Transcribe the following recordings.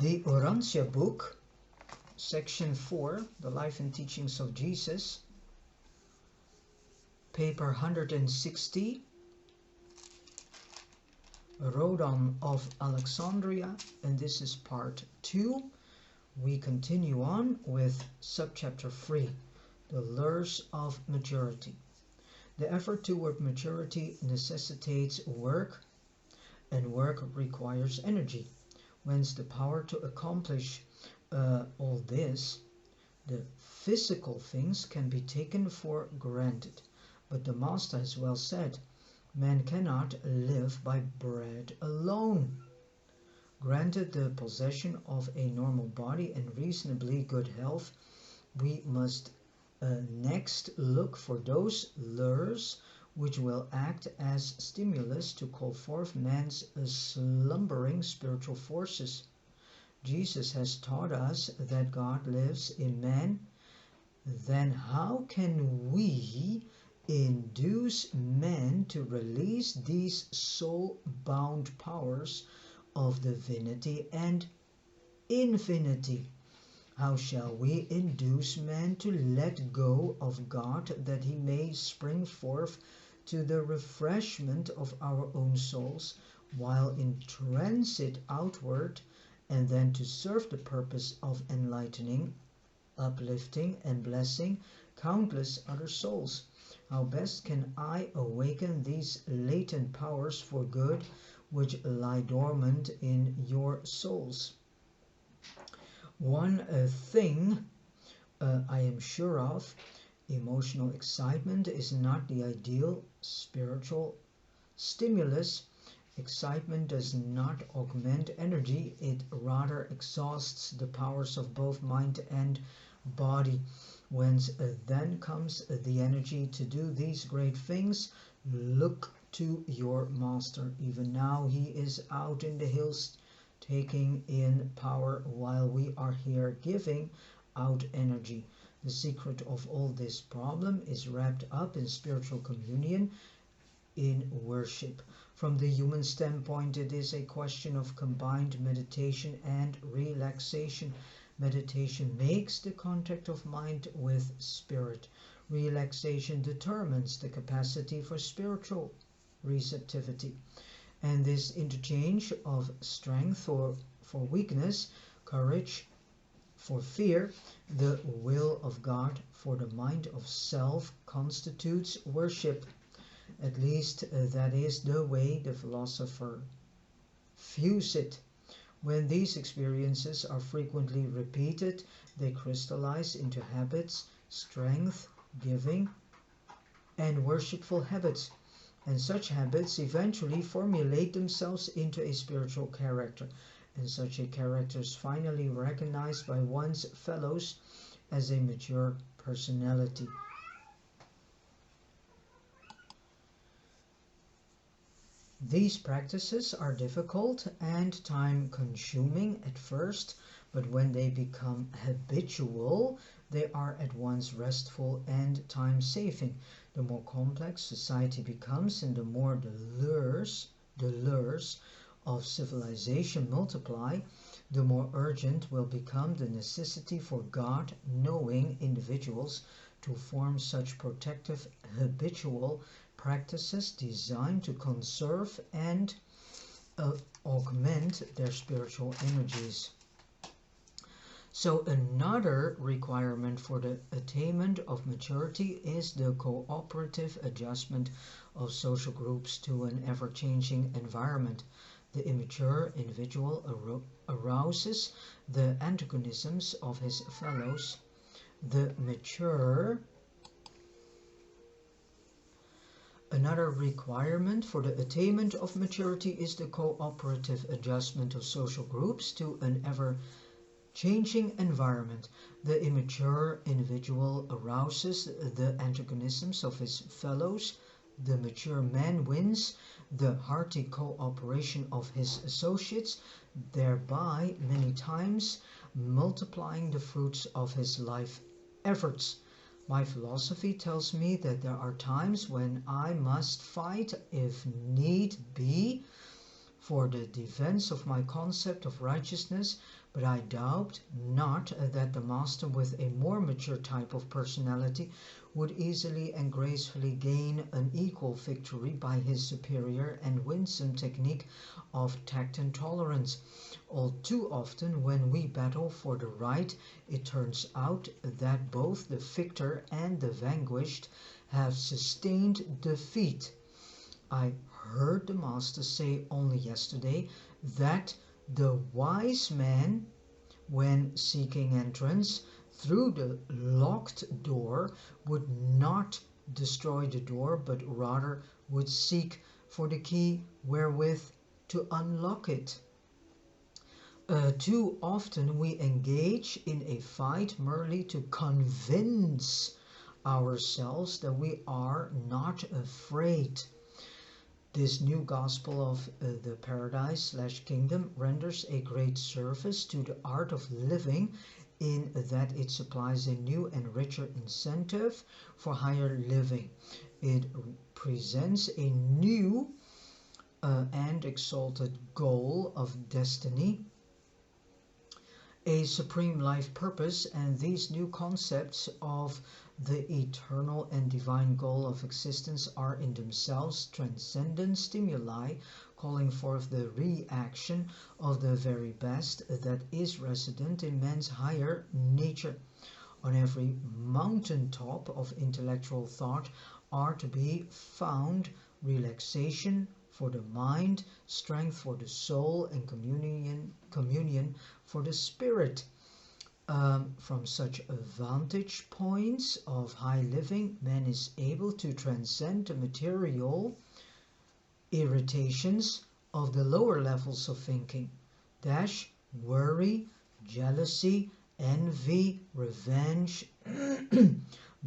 The Orancia book, section 4, The Life and Teachings of Jesus, paper 160, Rodan of Alexandria, and this is part 2. We continue on with subchapter 3, The Lures of Maturity. The effort toward maturity necessitates work, and work requires energy. Whence the power to accomplish all this. The physical things can be taken for granted, but the Master has well said, man cannot live by bread alone. Granted the possession of a normal body and reasonably good health, we must next look for those lures which will act as stimulus to call forth man's slumbering spiritual forces. Jesus has taught us that God lives in man. Then how can we induce man to release these soul-bound powers of divinity and infinity? How shall we induce man to let go of God that he may spring forth to the refreshment of our own souls, while in transit outward, and then to serve the purpose of enlightening, uplifting, and blessing countless other souls? How best can I awaken these latent powers for good which lie dormant in your souls? One thing I am sure of: emotional excitement is not the ideal spiritual stimulus. Excitement does not augment energy, it rather exhausts the powers of both mind and body. Whence then comes the energy to do these great things? Look to your Master. Even now he is out in the hills taking in power, while we are here giving out energy. The secret of all this problem is wrapped up in spiritual communion, in worship. From the human standpoint, it is a question of combined meditation and relaxation. Meditation makes the contact of mind with spirit. Relaxation determines the capacity for spiritual receptivity. And this interchange of strength for weakness, courage for fear, the will of God for the mind of self constitutes worship. At least that is the way the philosopher views it. When these experiences are frequently repeated, they crystallize into habits, strength giving, and worshipful habits. And such habits eventually formulate themselves into a spiritual character. And such a character is finally recognized by one's fellows as a mature personality. These practices are difficult and time-consuming at first, but when they become habitual, they are at once restful and time-saving. The more complex society becomes and the more the lures of civilization multiply, the more urgent will become the necessity for God-knowing individuals to form such protective habitual practices designed to conserve and augment their spiritual energies. So another requirement for the attainment of maturity is the cooperative adjustment of social groups to an ever-changing environment. The immature individual arouses the antagonisms of his fellows. Another requirement for the attainment of maturity is the cooperative adjustment of social groups to an ever-changing environment. The immature individual arouses the antagonisms of his fellows. The mature man wins the hearty cooperation of his associates, thereby many times multiplying the fruits of his life efforts. My philosophy tells me that there are times when I must fight, if need be, for the defense of my concept of righteousness, but I doubt not that the master with a more mature type of personality would easily and gracefully gain an equal victory by his superior and winsome technique of tact and tolerance. All too often when we battle for the right, it turns out that both the victor and the vanquished have sustained defeat. I heard the master say only yesterday that the wise man, when seeking entrance through the locked door, would not destroy the door, but rather would seek for the key wherewith to unlock it. Too often we engage in a fight merely to convince ourselves that we are not afraid. This new gospel of the paradise/kingdom renders a great service to the art of living in that it supplies a new and richer incentive for higher living. It presents a new and exalted goal of destiny, a supreme life purpose, and these new concepts of the eternal and divine goal of existence are in themselves transcendent stimuli, calling forth the reaction of the very best that is resident in man's higher nature. On every mountaintop of intellectual thought are to be found relaxation for the mind, strength for the soul, and communion for the spirit. From such vantage points of high living, man is able to transcend the material irritations of the lower levels of thinking, worry, jealousy, envy, revenge,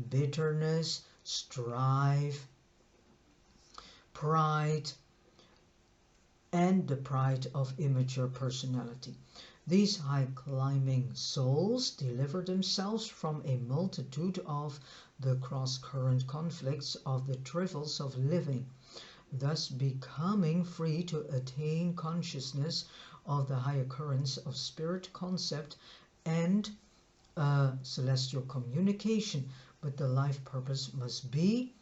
bitterness, strife, pride, and the pride of immature personality. These high-climbing souls deliver themselves from a multitude of the cross-current conflicts of the trials of living, thus becoming free to attain consciousness of the higher currents of spirit concept and celestial communication. But the life purpose must be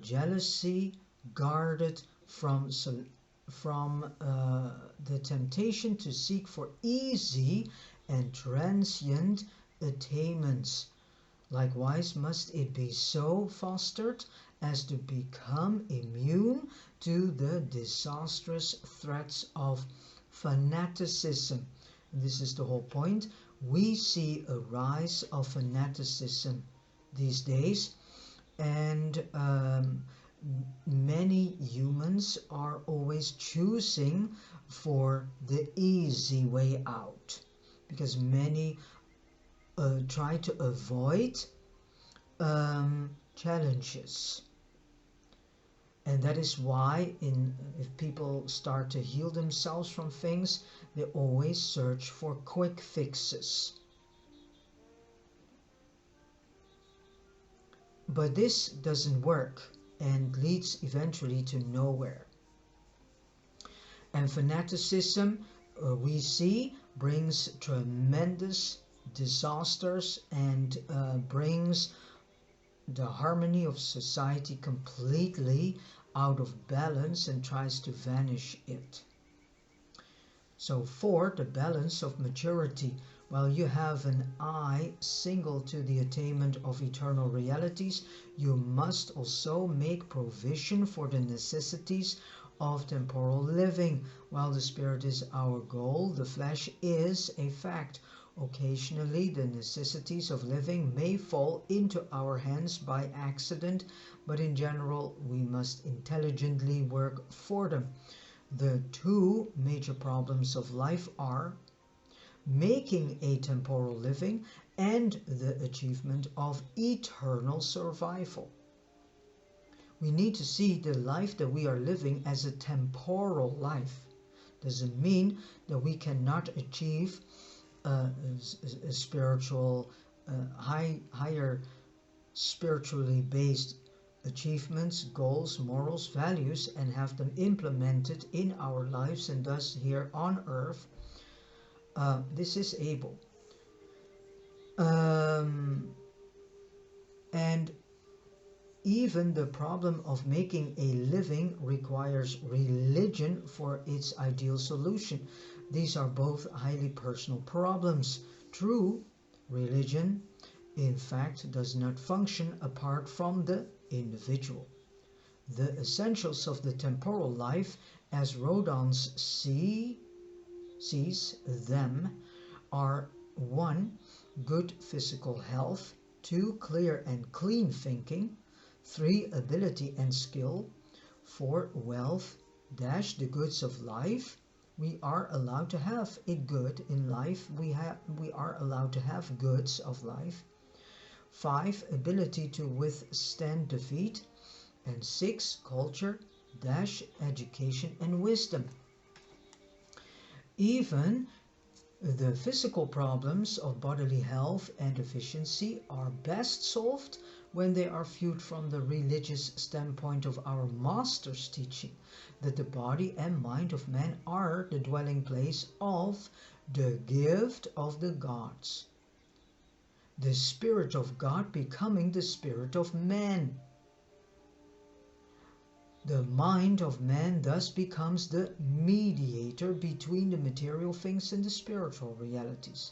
jealousy guarded from the temptation to seek for easy and transient attainments. Likewise must it be so fostered as to become immune to the disastrous threats of fanaticism. This is the whole point. We see a rise of fanaticism these days, and many humans are always choosing for the easy way out, because many try to avoid challenges. And that is why if people start to heal themselves from things, they always search for quick fixes. But this doesn't work and leads eventually to nowhere. And fanaticism, we see, brings tremendous disasters and brings the harmony of society completely out of balance and tries to vanish it. So for the balance of maturity, while you have an eye single to the attainment of eternal realities, you must also make provision for the necessities of temporal living. While the spirit is our goal, the flesh is a fact. Occasionally the necessities of living may fall into our hands by accident, but in general we must intelligently work for them. The two major problems of life are making a temporal living and the achievement of eternal survival. We need to see the life that we are living as a temporal life. Doesn't mean that we cannot achieve a spiritual, higher spiritually based achievements, goals, morals, values, and have them implemented in our lives and thus here on earth, this is able. And even the problem of making a living requires religion for its ideal solution. These are both highly personal problems. True religion, in fact, does not function apart from the individual. The essentials of the temporal life, as Rodan sees them, are 1. Good physical health, 2. Clear and clean thinking, 3. Ability and skill, 4. Wealth, the goods of life. We are allowed to have a good in life. We are allowed to have goods of life. 5. Ability to withstand defeat. And 6. Culture, education and wisdom. Even the physical problems of bodily health and efficiency are best solved when they are viewed from the religious standpoint of our Master's teaching, that the body and mind of man are the dwelling place of the gift of the gods, the Spirit of God becoming the spirit of man. The mind of man thus becomes the mediator between the material things and the spiritual realities,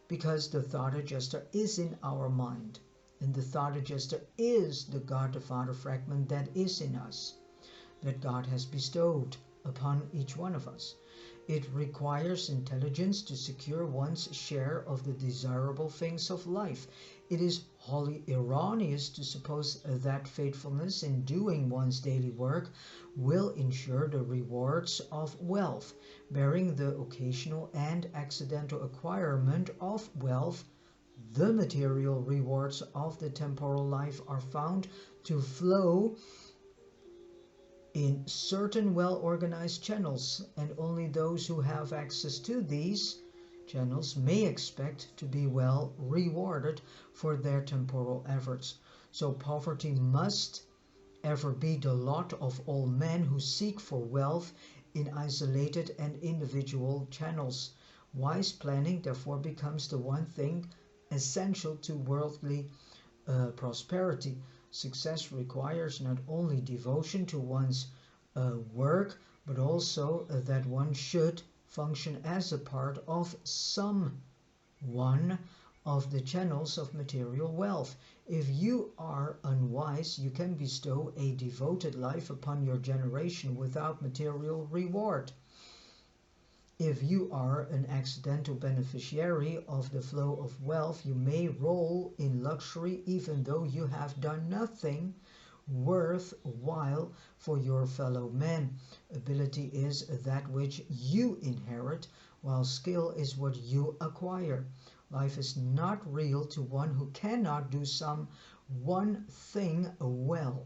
because the thought adjuster is in our mind, and the thought adjuster is the God the Father fragment that is in us, that God has bestowed upon each one of us. It requires intelligence to secure one's share of the desirable things of life. It is wholly erroneous to suppose that faithfulness in doing one's daily work will ensure the rewards of wealth. Bearing the occasional and accidental acquirement of wealth, the material rewards of the temporal life are found to flow in certain well-organized channels, and only those who have access to these channels may expect to be well rewarded for their temporal efforts. So poverty must ever be the lot of all men who seek for wealth in isolated and individual channels. Wise planning therefore becomes the one thing essential to worldly prosperity. Success requires not only devotion to one's work, but also that one should function as a part of some one of the channels of material wealth. If you are unwise, you can bestow a devoted life upon your generation without material reward. If you are an accidental beneficiary of the flow of wealth, you may roll in luxury even though you have done nothing worthwhile for your fellow men. Ability is that which you inherit, while skill is what you acquire. Life is not real to one who cannot do some one thing well,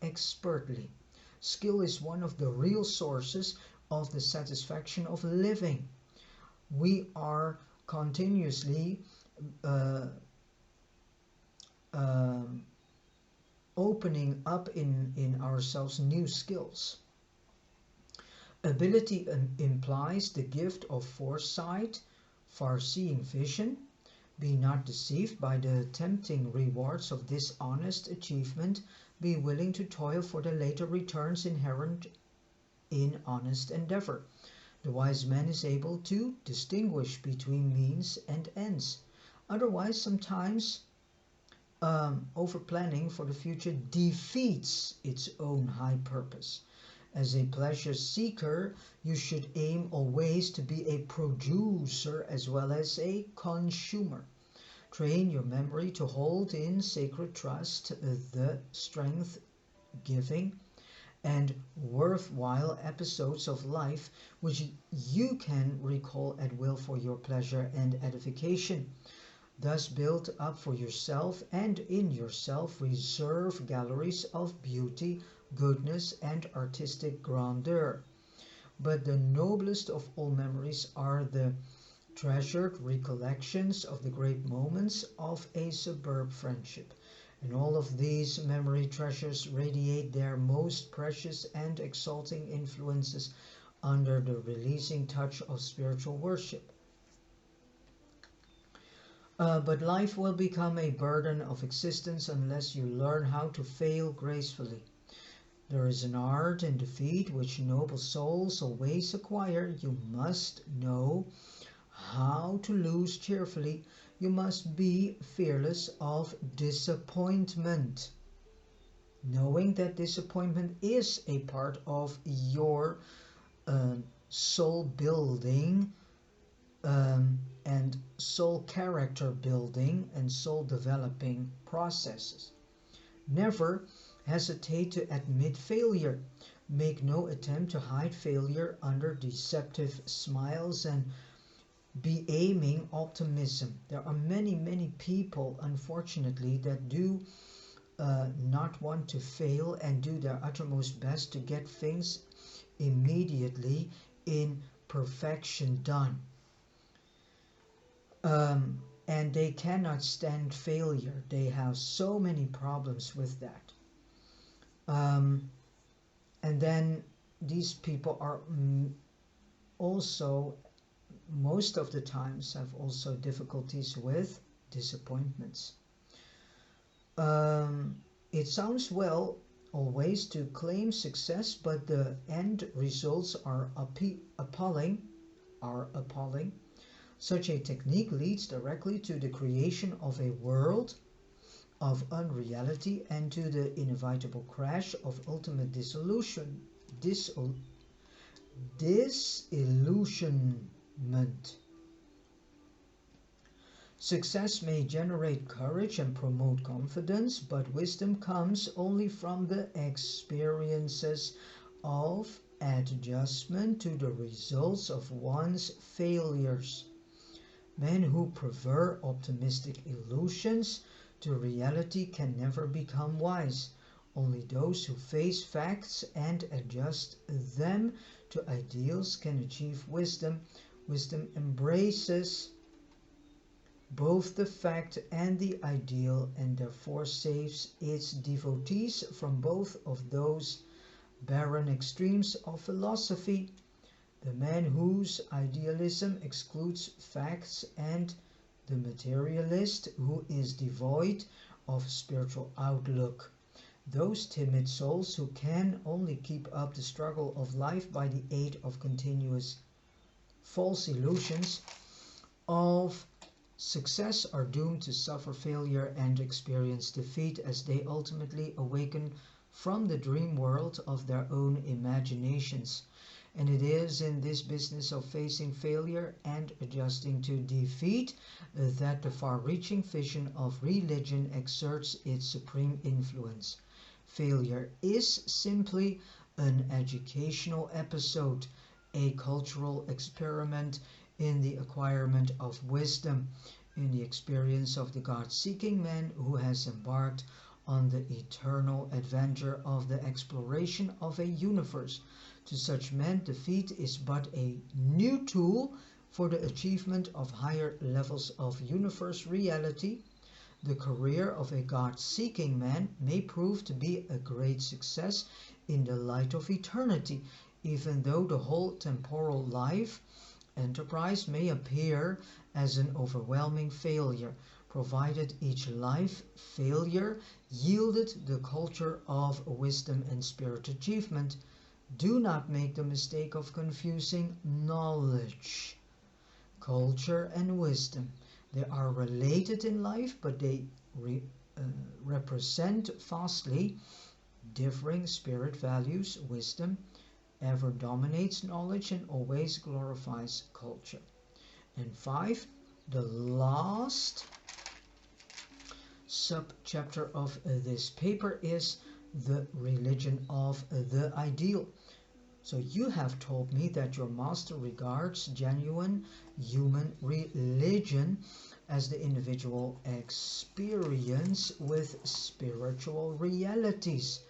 expertly. Skill is one of the real sources of the satisfaction of living. We are continuously opening up in ourselves new skills. Ability implies the gift of foresight, far-seeing vision. Be not deceived by the tempting rewards of dishonest achievement. Be willing to toil for the later returns inherent in honest endeavor. The wise man is able to distinguish between means and ends. Otherwise, sometimes over-planning for the future defeats its own high purpose. As a pleasure seeker, you should aim always to be a producer as well as a consumer. Train your memory to hold in sacred trust the strength-giving and worthwhile episodes of life which you can recall at will for your pleasure and edification. Thus build up for yourself and in yourself reserve galleries of beauty, goodness, and artistic grandeur. But the noblest of all memories are the treasured recollections of the great moments of a superb friendship. And all of these memory treasures radiate their most precious and exalting influences under the releasing touch of spiritual worship. But life will become a burden of existence unless you learn how to fail gracefully. There is an art in defeat which noble souls always acquire. You must know how to lose cheerfully. You must be fearless of disappointment, knowing that disappointment is a part of your soul building and soul character building and soul developing processes. Never hesitate to admit failure. Make no attempt to hide failure under deceptive smiles and beaming optimism. There are many people, unfortunately, that do not want to fail and do their uttermost best to get things immediately in perfection done. And they cannot stand failure. They have so many problems with that. And then these people are also, most of the times, have also difficulties with disappointments. It sounds well always to claim success, but the end results are appalling. Such a technique leads directly to the creation of a world of unreality and to the inevitable crash of ultimate disillusionment. Success may generate courage and promote confidence, but wisdom comes only from the experiences of adjustment to the results of one's failures. Men who prefer optimistic illusions to reality can never become wise. Only those who face facts and adjust them to ideals can achieve wisdom. Wisdom embraces both the fact and the ideal and therefore saves its devotees from both of those barren extremes of philosophy. The man whose idealism excludes facts and the materialist who is devoid of spiritual outlook. Those timid souls who can only keep up the struggle of life by the aid of continuous false illusions of success are doomed to suffer failure and experience defeat as they ultimately awaken from the dream world of their own imaginations. And it is in this business of facing failure and adjusting to defeat that the far-reaching vision of religion exerts its supreme influence. Failure is simply an educational episode, a cultural experiment in the acquirement of wisdom, in the experience of the God-seeking man who has embarked on the eternal adventure of the exploration of a universe. To such men, defeat is but a new tool for the achievement of higher levels of universe reality. The career of a God-seeking man may prove to be a great success in the light of eternity, even though the whole temporal life enterprise may appear as an overwhelming failure, provided each life failure yielded the culture of wisdom and spirit achievement. Do not make the mistake of confusing knowledge, culture, and wisdom. They are related in life, but they represent vastly differing spirit values. Wisdom ever dominates knowledge and always glorifies culture. And 5, the last sub-chapter of this paper is the religion of the ideal. So you have told me that your master regards genuine human religion as the individual experience with spiritual realities.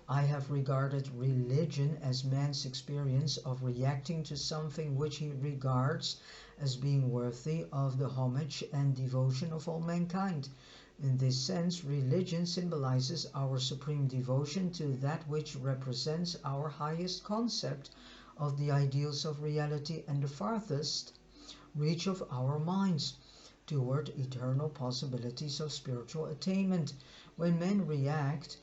I have regarded religion as man's experience of reacting to something which he regards as being worthy of the homage and devotion of all mankind. In this sense, religion symbolizes our supreme devotion to that which represents our highest concept of the ideals of reality and the farthest reach of our minds toward eternal possibilities of spiritual attainment. When men react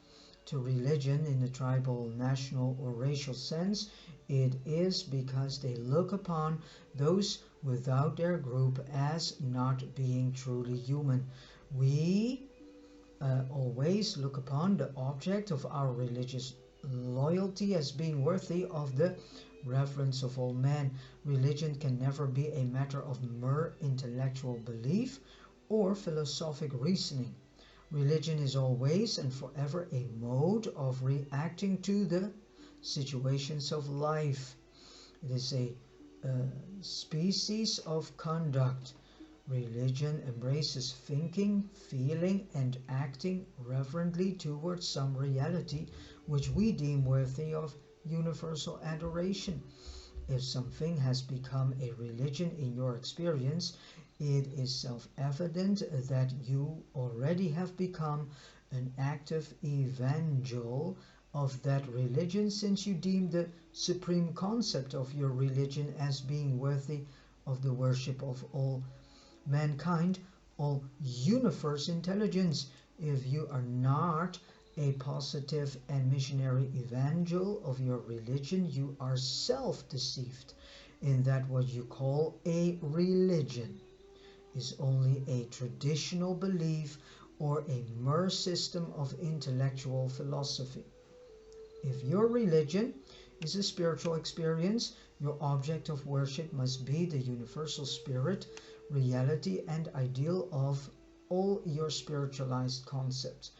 to religion in the tribal, national, or racial sense, it is because they look upon those without their group as not being truly human. We always look upon the object of our religious loyalty as being worthy of the reverence of all men. Religion can never be a matter of mere intellectual belief or philosophic reasoning. Religion is always and forever a mode of reacting to the situations of life. It is a species of conduct. Religion embraces thinking, feeling, and acting reverently towards some reality which we deem worthy of universal adoration. If something has become a religion in your experience, it is self-evident that you already have become an active evangel of that religion, since you deem the supreme concept of your religion as being worthy of the worship of all mankind, all universe intelligence. If you are not a positive and missionary evangel of your religion, you are self-deceived in that what you call a religion is only a traditional belief or a mere system of intellectual philosophy. If your religion is a spiritual experience, your object of worship must be the universal spirit, reality, and ideal of all your spiritualized concepts.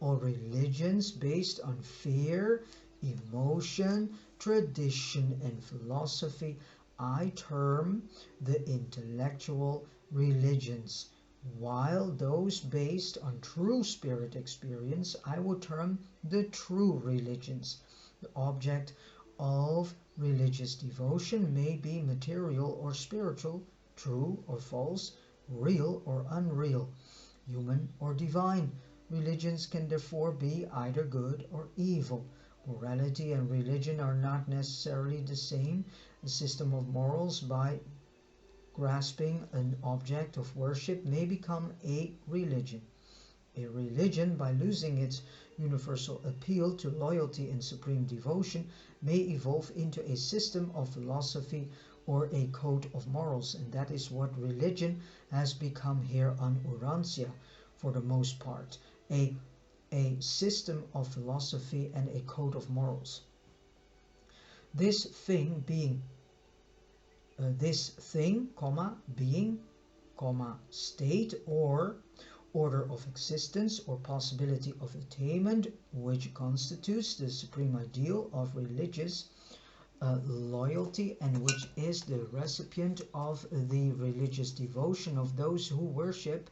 All religions based on fear, emotion, tradition, and philosophy I term the intellectual religions, while those based on true spirit experience I would term the true religions. The object of religious devotion may be material or spiritual, true or false, real or unreal, human or divine. Religions can therefore be either good or evil. Morality and religion are not necessarily the same. A system of morals, by grasping an object of worship, may become a religion. A religion, by losing its universal appeal to loyalty and supreme devotion, may evolve into a system of philosophy or a code of morals, and that is what religion has become here on Urantia for the most part. A system of philosophy and a code of morals. This thing, being, being, state or order of existence or possibility of attainment, which constitutes the supreme ideal of religious loyalty and which is the recipient of the religious devotion of those who worship,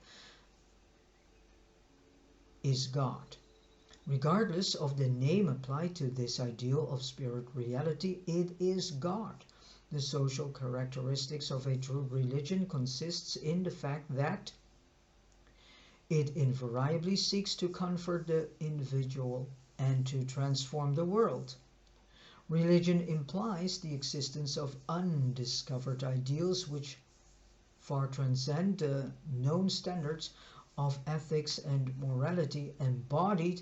is God. Regardless of the name applied to this ideal of spirit reality, it is God. The social characteristics of a true religion consists in the fact that it invariably seeks to comfort the individual and to transform the world. Religion implies the existence of undiscovered ideals which far transcend the known standards of ethics and morality embodied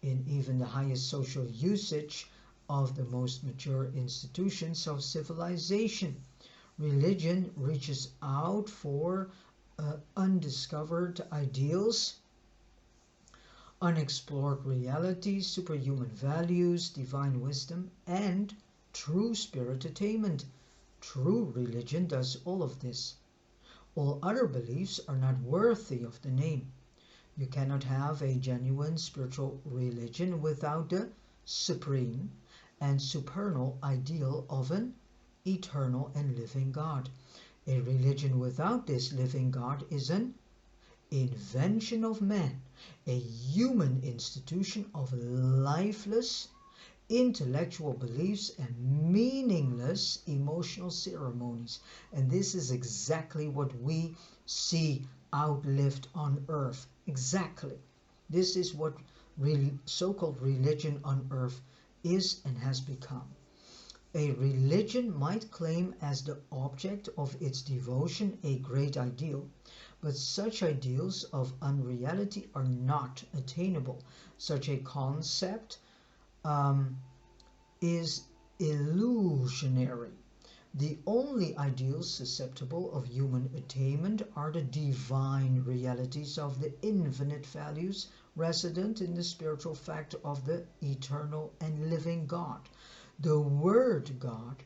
in even the highest social usage of the most mature institutions of civilization. Religion reaches out for undiscovered ideals, unexplored realities, superhuman values, divine wisdom, and true spirit attainment. True religion does all of this. All other beliefs are not worthy of the name. You cannot have a genuine spiritual religion without the supreme and supernal ideal of an eternal and living God. A religion without this living God is an invention of man, a human institution of lifeless intellectual beliefs and meaningless emotional ceremonies. And this is exactly what we see outlived on earth. Exactly. This is what so-called religion on earth is and has become. A religion might claim as the object of its devotion a great ideal, but such ideals of unreality are not attainable. Such a concept is illusionary. The only ideals susceptible of human attainment are the divine realities of the infinite values resident in the spiritual fact of the eternal and living God. The word God,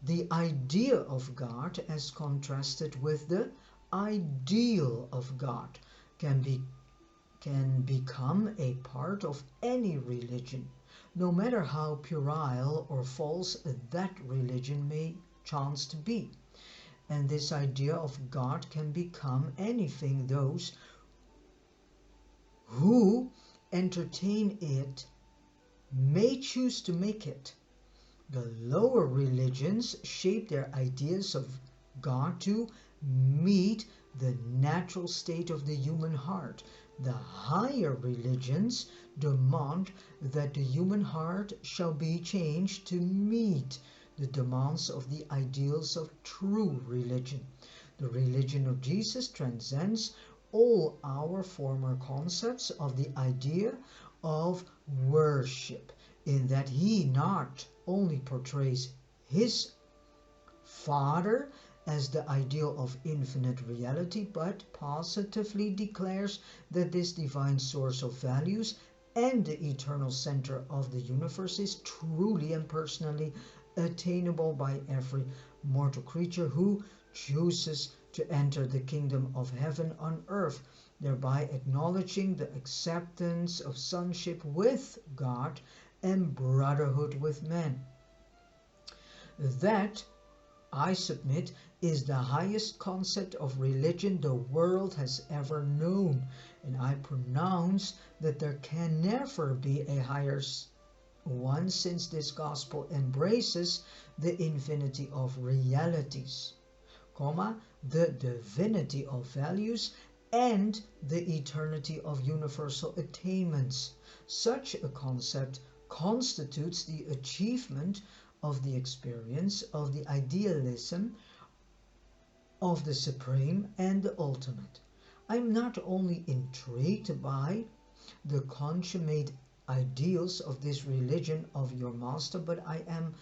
the idea of God as contrasted with the ideal of God, can become a part of any religion, no matter how puerile or false that religion may chance to be. And this idea of God can become anything those who entertain it may choose to make it. The lower religions shape their ideas of God to meet the natural state of the human heart. The higher religions demand that the human heart shall be changed to meet the demands of the ideals of true religion. The religion of Jesus transcends all our former concepts of the idea of worship, in that he not only portrays his Father as the ideal of infinite reality, but positively declares that this divine source of values and the eternal center of the universe is truly and personally attainable by every mortal creature who chooses to enter the kingdom of heaven on earth, thereby acknowledging the acceptance of sonship with God and brotherhood with men. That, I submit, is the highest concept of religion the world has ever known, and I pronounce that there can never be a higher one, since this gospel embraces the infinity of realities, the divinity of values, and the eternity of universal attainments. Such a concept constitutes the achievement of the experience of the idealism of the supreme and the ultimate. I am not only intrigued by the consummate ideals of this religion of your master, but I am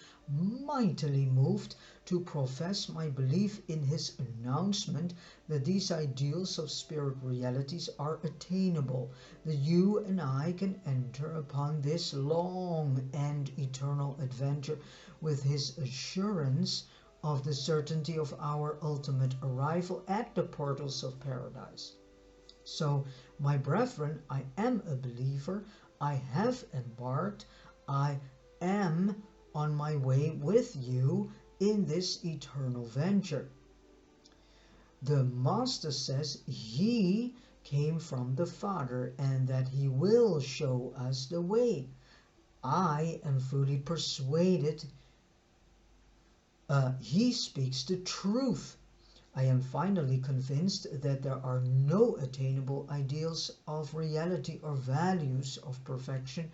mightily moved to profess my belief in his announcement that these ideals of spirit realities are attainable, that you and I can enter upon this long and eternal adventure with his assurance of the certainty of our ultimate arrival at the portals of paradise. So, my brethren, I am a believer, I have embarked, I am on my way with you in this eternal venture. The Master says he came from the Father and that he will show us the way. I am fully persuaded he speaks the truth. I am finally convinced that there are no attainable ideals of reality or values of perfection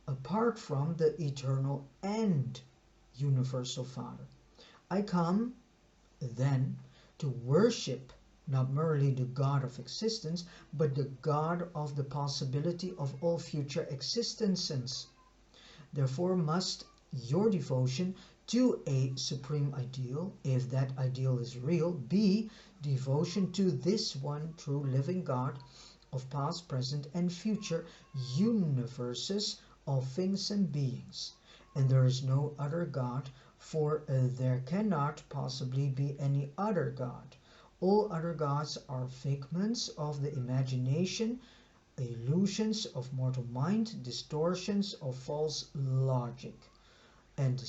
apart from the eternal and universal Father. I come, then, to worship not merely the God of existence, but the God of the possibility of all future existences. Therefore must your devotion to a supreme ideal, if that ideal is real, be devotion to this one true living God of past, present, and future universes of things and beings. And there is no other God, for there cannot possibly be any other God. All other gods are figments of the imagination, illusions of mortal mind, distortions of false logic, and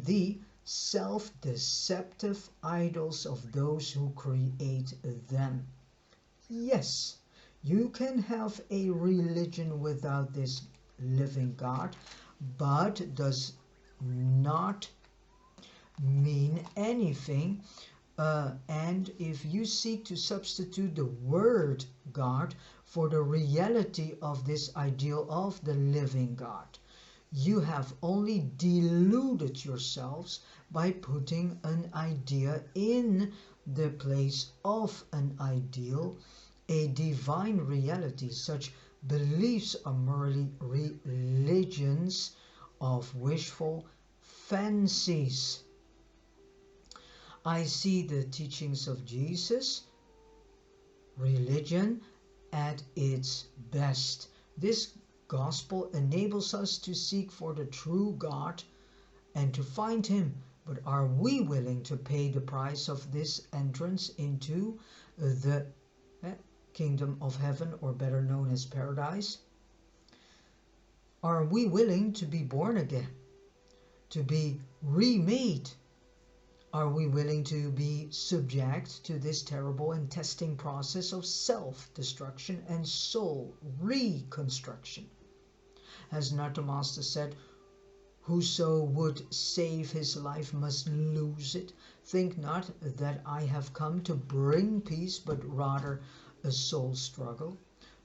the self-deceptive idols of those who create them. Yes, you can have a religion without this living God, but does not mean anything And if you seek to substitute the word God for the reality of this ideal of the living God, you have only deluded yourselves by putting an idea in the place of an ideal, a divine reality. Such beliefs are merely religions of wishful fancies. I see the teachings of Jesus, religion, at its best. This gospel enables us to seek for the true God and to find him. But are we willing to pay the price of this entrance into the kingdom of heaven, or better known as paradise? Are we willing to be born again, to be remade? Are we willing to be subject to this terrible and testing process of self-destruction and soul reconstruction? Has not the Master said, "Whoso would save his life must lose it"? Think not that I have come to bring peace, but rather a soul struggle.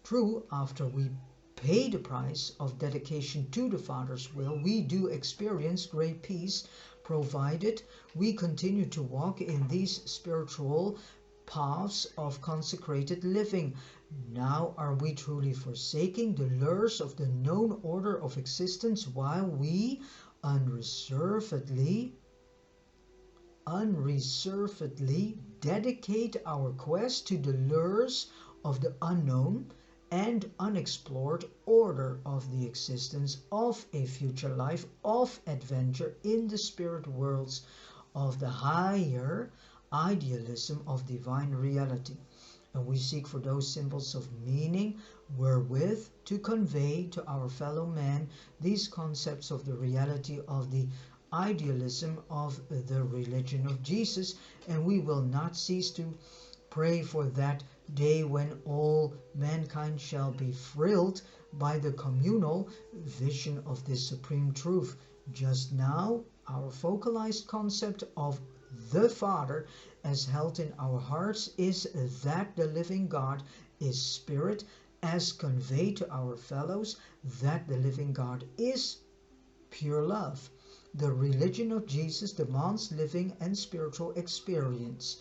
True, after we pay the price of dedication to the Father's will, we do experience great peace, provided we continue to walk in these spiritual paths of consecrated living. Now are we truly forsaking the lures of the known order of existence while we unreservedly dedicate our quest to the lures of the unknown and unexplored order of the existence of a future life of adventure in the spirit worlds of the higher idealism of divine reality? And we seek for those symbols of meaning wherewith to convey to our fellow man these concepts of the reality of the idealism of the religion of Jesus. And we will not cease to pray for that day when all mankind shall be thrilled by the communal vision of this supreme truth. Just now, our focalized concept of the Father as held in our hearts is that the living God is spirit, as conveyed to our fellows that the living God is pure love. The religion of Jesus demands living and spiritual experience.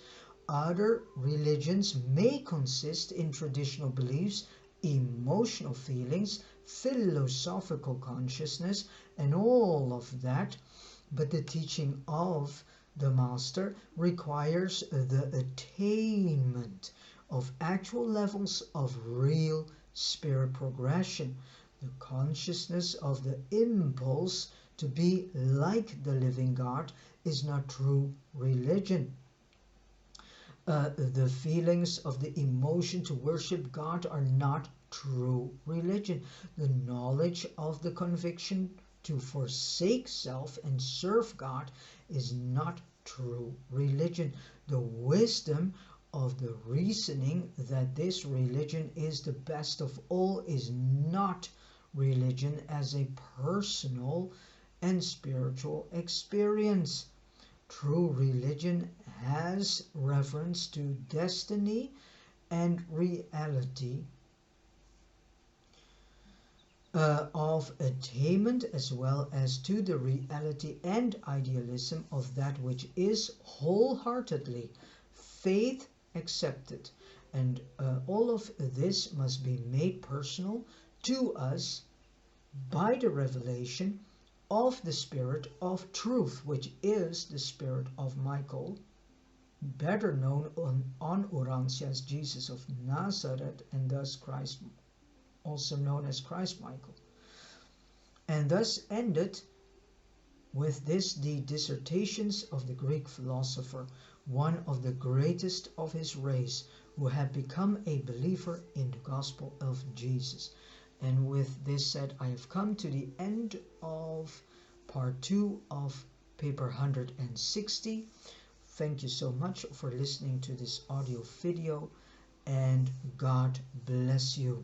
Other religions may consist in traditional beliefs, emotional feelings, philosophical consciousness, and all of that, but the teaching of the Master requires the attainment of actual levels of real spirit progression. The consciousness of the impulse to be like the living God is not true religion. The feelings of the emotion to worship God are not true religion. The knowledge of the conviction to forsake self and serve God is not true religion. The wisdom of the reasoning that this religion is the best of all is not religion as a personal and spiritual experience. True religion has reference to destiny and reality of attainment, as well as to the reality and idealism of that which is wholeheartedly faith accepted. And all of this must be made personal to us by the revelation of the Spirit of truth, which is the Spirit of Michael, better known on Urantia as Jesus of Nazareth, and thus Christ, also known as Christ Michael. And thus ended with this the dissertations of the Greek philosopher, one of the greatest of his race, who had become a believer in the gospel of Jesus. And with this said, I have come to the end of part 2 of paper 160. Thank you so much for listening to this audio video, and God bless you.